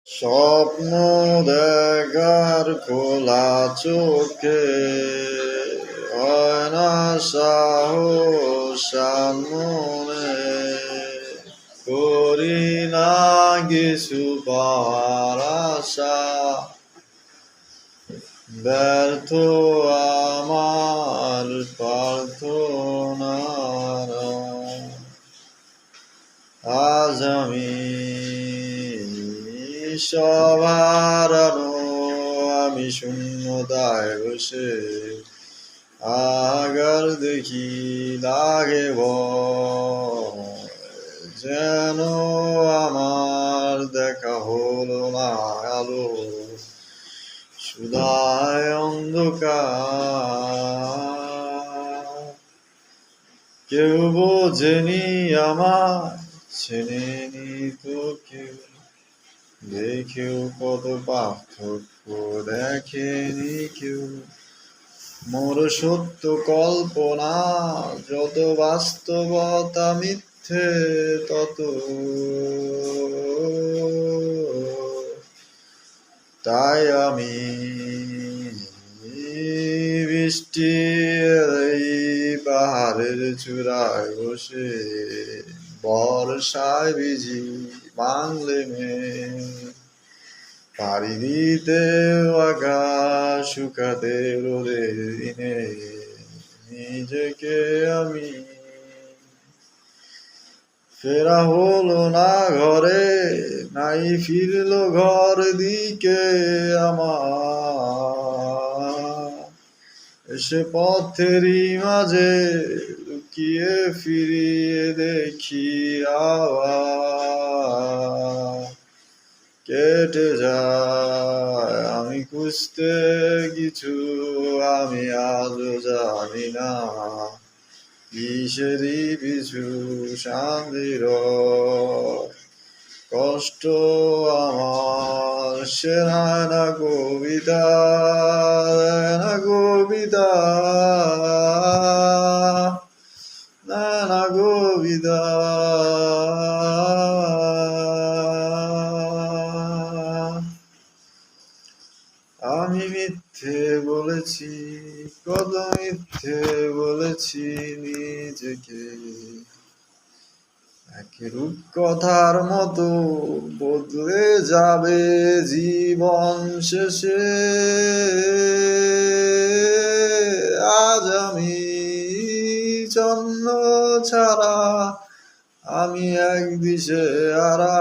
স্বপ্ন দেখার খোলা চোখে হয় না সাহস মনে, করি না কিছু পাওয়ার আশা, ব্যর্থ আমার প্রার্থনার। আজ আমি সব হারানো, আমি শূন্যতায় বসে আগার দেখি, লাগে ভয় যেন আমার দেখা হলো না আলো, শুধায় অন্ধকার। কেউ বোঝেনি আমায়, চেনেনি তো কেউ, দেখেও কত পার্থক্য দেখেনি কেউ। মোর সত্য কল্পনা যত, বাস্তবতা মিথ্যে তত, তাই আমি বৃষ্টির এই পাহাড়ের চূড়ায় বসে বর্ষায় ভিজি বাংলে পাড়ি দিতে আকাশ শুকাতে রোদের দিনে, নিজেকে আমি ফেরা হলো না ঘরে, নাই ফিরল ঘর দিকে আমার। এসে পথেরই মাঝে লুকিয়ে ফিরিয়ে দেখি আবার কেটে যায় আমি খুঁজতে কিছু, আমি আজও জানি না কিসেরই পিছু শান্তির কষ্ট আমার সে না কবিতা, না কবিতা, না কবিতা। আমি মিথ্যে বলেছি, কত মিথ্যে বলেছি নিজেকে, এক রূপকথার মতো বদলে যাবে জীবন শেষে। আজ আমি জন্ম ছাড়া, আমি এক দিশে হারা।